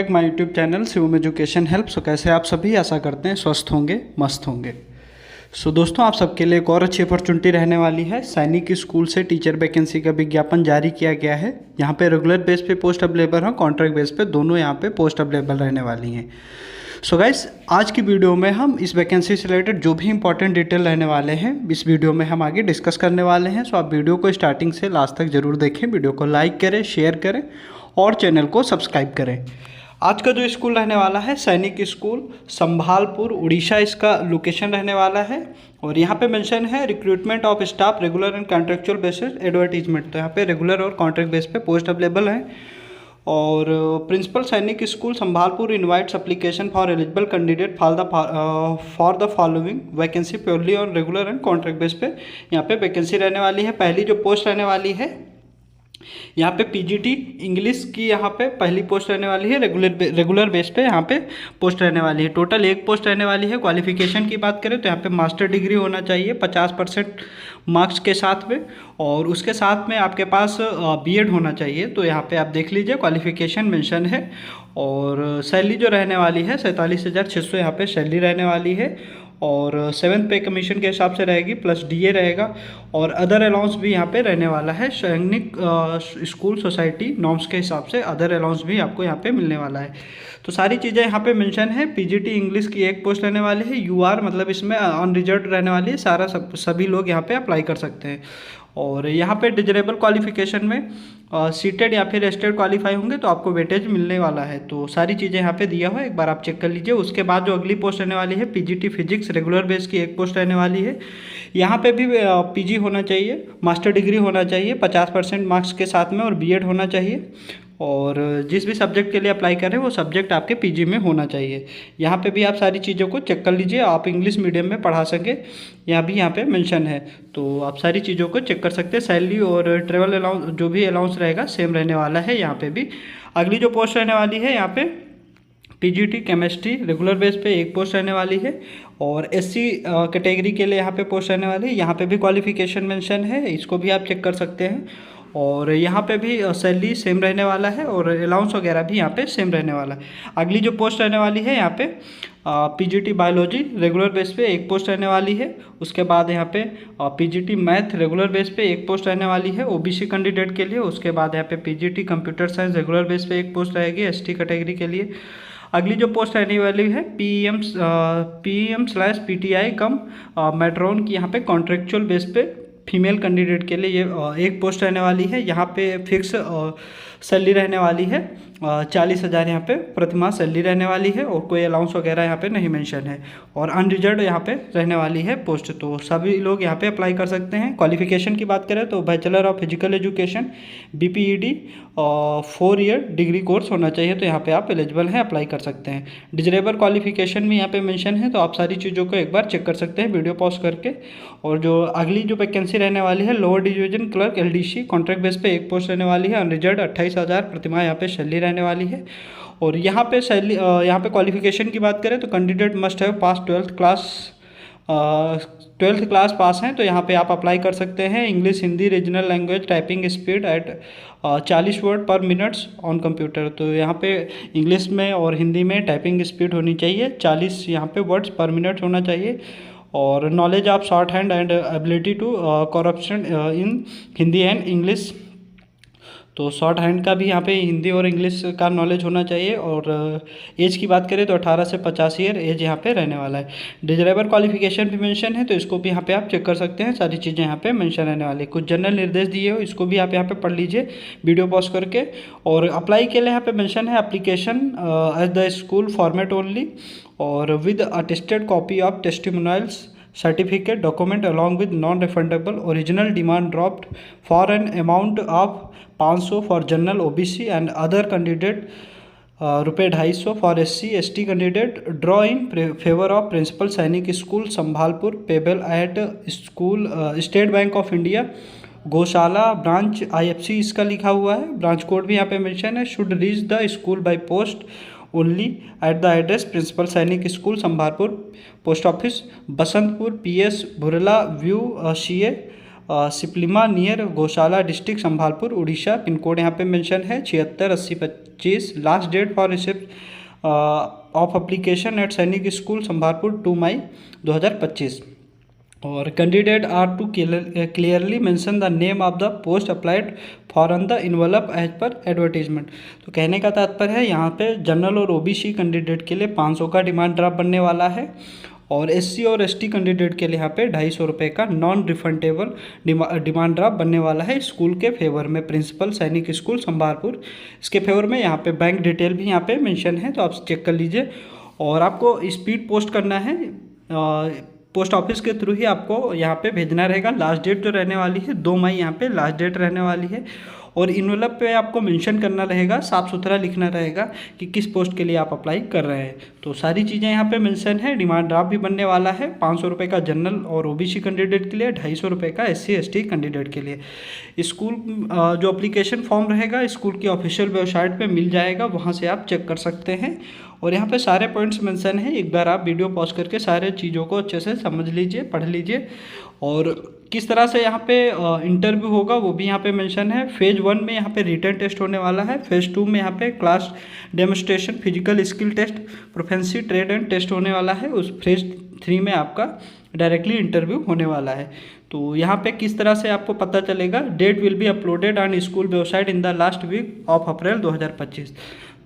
Back my YouTube channel Shivam education help. So कैसे आप सभी, आशा करते हैं स्वस्थ होंगे, मस्त होंगे। दोस्तों, आप सबके लिए एक और अच्छी अपॉर्चुनिटी रहने वाली है। सैनिक स्कूल से टीचर वैकेंसी का विज्ञापन जारी किया गया है। यहाँ पे रेगुलर बेस पे पोस्ट अवेलेबल है, कॉन्ट्रैक्ट बेस पे दोनों यहाँ पे पोस्ट अवेलेबल रहने वाली हैं। सो गाइस, आज की वीडियो में हम इस वैकेंसी से रिलेटेड जो भी इंपॉर्टेंट डिटेल रहने वाले हैं इस वीडियो में हम आगे डिस्कस करने वाले हैं। सो आप वीडियो को स्टार्टिंग से लास्ट तक जरूर देखें, वीडियो को लाइक करें, शेयर करें और चैनल को सब्सक्राइब करें। आज का जो स्कूल रहने वाला है सैनिक स्कूल संभालपुर उड़ीसा, इसका लोकेशन रहने वाला है। और यहाँ पे मेंशन है recruitment of staff regular and contractual basis advertisement. तो यहाँ पे रेगुलर और कॉन्ट्रैक्ट बेस पे पोस्ट अवेलेबल है। और principal Sainik school Sambalpur invites application for eligible candidate for the following vacancy purely on regular and contract base पे यहाँ पे वैकेंसी रहने वाली है। पहली जो पोस्ट रहने वाली है यहाँ पे पीजीटी इंग्लिश की यहाँ पे पहली पोस्ट रहने वाली है। रेगुलर बेस पे यहाँ पे पोस्ट रहने वाली है। टोटल एक पोस्ट रहने वाली है। क्वालिफिकेशन की बात करें तो यहाँ पे मास्टर डिग्री होना चाहिए 50% मार्क्स के साथ में, और उसके साथ में आपके पास बीएड होना चाहिए। तो यहाँ पे आप देख लीजिए क्वालिफिकेशन मेंशन है। और सैलरी जो रहने वाली है 47,600 यहाँ पे सैलरी रहने वाली है। और 7th पे कमीशन के हिसाब से रहेगी, प्लस डीए रहेगा। और अदर अलाउंस भी यहाँ पे रहने वाला है। सैनिक स्कूल सोसाइटी नॉर्म्स के हिसाब से अदर अलाउंस भी आपको यहाँ पे मिलने वाला है। तो सारी चीज़ें यहाँ पे मेंशन है। पीजीटी इंग्लिश की एक पोस्ट रहने वाली है। यूआर मतलब इसमें अनरिजर्व्ड रहने वाली है। सभी लोग यहाँ पे अप्लाई कर सकते हैं। और यहाँ पे डिजरेबल क्वालिफिकेशन में सीटेड या फिर एस्टेड क्वालिफाई होंगे तो आपको वेटेज मिलने वाला है। तो सारी चीज़ें यहाँ पे दिया हुआ है, एक बार आप चेक कर लीजिए। उसके बाद जो अगली पोस्ट रहने वाली है पीजीटी फिजिक्स रेगुलर बेस की एक पोस्ट रहने वाली है। यहाँ पे भी पीजी होना चाहिए, मास्टर डिग्री होना चाहिए 50% मार्क्स के साथ में, और बीएड होना चाहिए। और जिस भी सब्जेक्ट के लिए अप्लाई करें वो सब्जेक्ट आपके पीजी में होना चाहिए। यहाँ पे भी आप सारी चीज़ों को चेक कर लीजिए, आप इंग्लिश मीडियम में पढ़ा सकें यहाँ पे मेंशन है। तो आप सारी चीज़ों को चेक कर सकते हैं। सैलरी और ट्रेवल अलाउंस जो भी अलाउंस रहेगा सेम रहने वाला है यहाँ पे भी। अगली जो पोस्ट रहने वाली है यहाँ पे पीजीटी केमिस्ट्री रेगुलर बेस पे एक पोस्ट रहने वाली है। और एससी कैटेगरी के लिए यहाँ पे पोस्ट रहने वाली है। यहाँ पे भी क्वालिफिकेशन मेंशन है, इसको भी आप चेक कर सकते हैं। और यहाँ पे भी सैलरी सेम रहने वाला है और अलाउंस वगैरह भी यहाँ पे सेम रहने वाला है। अगली जो पोस्ट रहने वाली है यहाँ पे पीजीटी बायोलॉजी रेगुलर बेस पे एक पोस्ट रहने वाली है। उसके बाद यहाँ पे पीजीटी मैथ रेगुलर बेस पे एक पोस्ट रहने वाली है ओबीसी कैंडिडेट के लिए। उसके बाद यहाँ पे PGT computer science regular base पे एक पोस्ट रहेगी एसटी कैटेगरी के लिए। अगली जो पोस्ट रहने वाली है पीएम/पीटीआई कम मेट्रोन की यहाँ पे कॉन्ट्रेक्चुअल बेस पे फीमेल कैंडिडेट के लिए ये एक पोस्ट रहने वाली है। यहाँ पे फिक्स सैलरी रहने वाली है 40,000 यहाँ पे प्रतिमाह सैलरी रहने वाली है। और कोई अलाउंस वगैरह यहाँ पे नहीं मेंशन है। और अनरिजर्व्ड यहाँ पे रहने वाली है पोस्ट। तो सभी लोग यहाँ पे अप्लाई कर सकते हैं। क्वालिफिकेशन की बात करें तो bachelor of physical education BPEd 4 year degree course होना चाहिए। तो यहाँ पे आप एलिजिबल हैं, अप्लाई कर सकते हैं। डिजरेबल क्वालिफिकेशन भी यहाँ पे मेंशन है। तो आप सारी चीज़ों को एक बार चेक कर सकते हैं वीडियो पॉज करके। और जो अगली जो वैकेंसी रहने वाली है lower division clerk LDC contract base पे एक पोस्ट रहने वाली है। अनरिजर्व्ड 28,000 प्रतिमाह यहाँ पे सैलरी रहने वाली है। और यहाँ पे सैलरी यहाँ पे क्वालिफिकेशन की बात करें तो candidate must have pass 12th class pass हैं। तो यहाँ पे आप अप्लाई कर सकते हैं। English Hindi regional language typing speed at 40 word पर मिनट्स ऑन कंप्यूटर। तो यहाँ पे इंग्लिश में और हिंदी में टाइपिंग स्पीड होनी चाहिए 40 यहाँ पे वर्ड्स पर मिनट होना चाहिए। और knowledge of short hand and ability to corruption in Hindi and English. तो शॉर्ट हैंड का भी यहाँ पे हिंदी और इंग्लिश का नॉलेज होना चाहिए। और एज की बात करें तो 18 से 50 ईयर एज यहाँ पे रहने वाला है। डिजरेबल क्वालिफिकेशन भी मेंशन है, तो इसको भी यहाँ पे आप चेक कर सकते हैं। सारी चीज़ें यहाँ पे मेंशन रहने वाली है। कुछ जनरल निर्देश दिए हो, इसको भी आप यहाँ पे पढ़ लीजिए वीडियो पॉज करके। और अप्लाई के लिए यहाँ पे मेंशन है application as the school format only और with attested copy of testimonials certificate document along with non refundable original demand draft for an amount of 500 for general OBC and other candidate ₹250 for SC ST candidate. Draw in favour of principal Sainik school Sambalpur payable at school state bank of India Gaushala branch IFC इसका लिखा हुआ है। Branch code भी यहाँ पे mention है। Should reach the school by post only at the address principal Sainik school Sambalpur post office Basantpur PS Burla via CA Sipilima near Gaushala district Sambalpur Orissa. Pin code यहाँ पे मेंशन है 768025। Last date for receipt of application at Sainik school Sambalpur 2 May 2025। और candidate are to clearly mention the name of the post applied for on the envelope as per advertisement. तो कहने का तात्पर्य है यहाँ पे जनरल और ओबीसी कैंडिडेट के लिए 500 का डिमांड ड्राफ्ट बनने वाला है, और एससी और एसटी कैंडिडेट के लिए यहाँ पे 250 रुपये का नॉन रिफंडेबल डिमांड ड्राफ्ट बनने वाला है स्कूल के फेवर में, प्रिंसिपल सैनिक स्कूल संभालपुर। इसके फेवर में यहाँ पे बैंक डिटेल भी यहाँ पे मेंशन है, तो आप चेक कर लीजिए। और आपको स्पीड पोस्ट करना है, पोस्ट ऑफिस के थ्रू ही आपको यहाँ पे भेजना रहेगा। लास्ट डेट जो रहने वाली है 2 मई यहाँ पे लास्ट डेट रहने वाली है। और इन्वेलप पे आपको मेंशन करना रहेगा, साफ़ सुथरा लिखना रहेगा कि किस पोस्ट के लिए आप अप्लाई कर रहे हैं। तो सारी चीज़ें यहाँ पे मेंशन है। डिमांड ड्राफ्ट भी बनने वाला है 500 रुपये का जनरल और ओबीसी कैंडिडेट के लिए, 250 रुपये का एससी एसटी कैंडिडेट के लिए। स्कूल जो एप्लीकेशन फॉर्म रहेगा स्कूल की ऑफिशियल वेबसाइट पे मिल जाएगा, वहाँ से आप चेक कर सकते हैं। और यहाँ पे सारे पॉइंट्स मेंशन है, एक बार आप वीडियो पॉज करके सारे चीज़ों को अच्छे से समझ लीजिए, पढ़ लीजिए। और किस तरह से यहाँ पे इंटरव्यू होगा वो भी यहाँ पे मेंशन है। फेज़ 1 में यहाँ पे रिटन टेस्ट होने वाला है। फेज़ 2 में यहाँ पे class demonstration, physical skill test, proficiency trade and test होने वाला है। उस फेज़ 3 में आपका डायरेक्टली इंटरव्यू होने वाला है। तो यहाँ पे किस तरह से आपको पता चलेगा, date will be uploaded on school website in the last week of April 2025।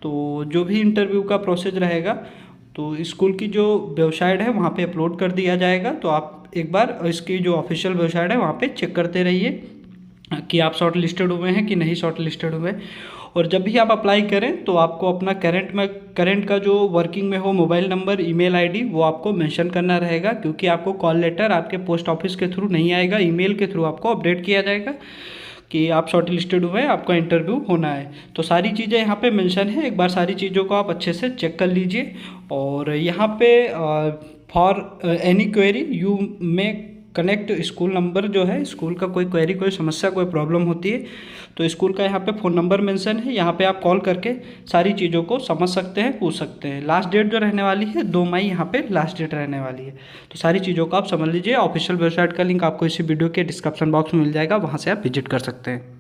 तो जो भी इंटरव्यू का प्रोसेस रहेगा तो स्कूल की जो वेबसाइट है वहाँ पे अपलोड कर दिया जाएगा। तो आप एक बार इसकी जो ऑफिशियल वेबसाइट है वहाँ पे चेक करते रहिए कि आप शॉर्ट लिस्टेड हुए हैं कि नहीं शॉर्ट लिस्टेड हुए। और जब भी आप अप्लाई करें तो आपको अपना करंट का जो वर्किंग में हो मोबाइल नंबर, ईमेल आईडी वो आपको मेंशन करना रहेगा, क्योंकि आपको कॉल लेटर आपके पोस्ट ऑफिस के थ्रू नहीं आएगा, ईमेल के थ्रू आपको अपडेट किया जाएगा कि आप शॉर्ट लिस्टेड हुए हैं, आपका इंटरव्यू होना है। तो सारी चीज़ें यहाँ पे मेंशन है, एक बार सारी चीज़ों को आप अच्छे से चेक कर लीजिए। और यहाँ पे फॉर एनी क्वेरी यू में कनेक्ट स्कूल नंबर जो है, स्कूल का कोई क्वेरी, कोई समस्या, कोई प्रॉब्लम होती है तो स्कूल का यहाँ पे फ़ोन नंबर मेंशन है, यहाँ पे आप कॉल करके सारी चीज़ों को समझ सकते हैं, पूछ सकते हैं। लास्ट डेट जो रहने वाली है 2 मई यहाँ पे लास्ट डेट रहने वाली है। तो सारी चीज़ों को आप समझ लीजिए। ऑफिशियल वेबसाइट का लिंक आपको इसी वीडियो के डिस्क्रिप्शन बॉक्स में मिल जाएगा, वहाँ से आप विजिट कर सकते हैं।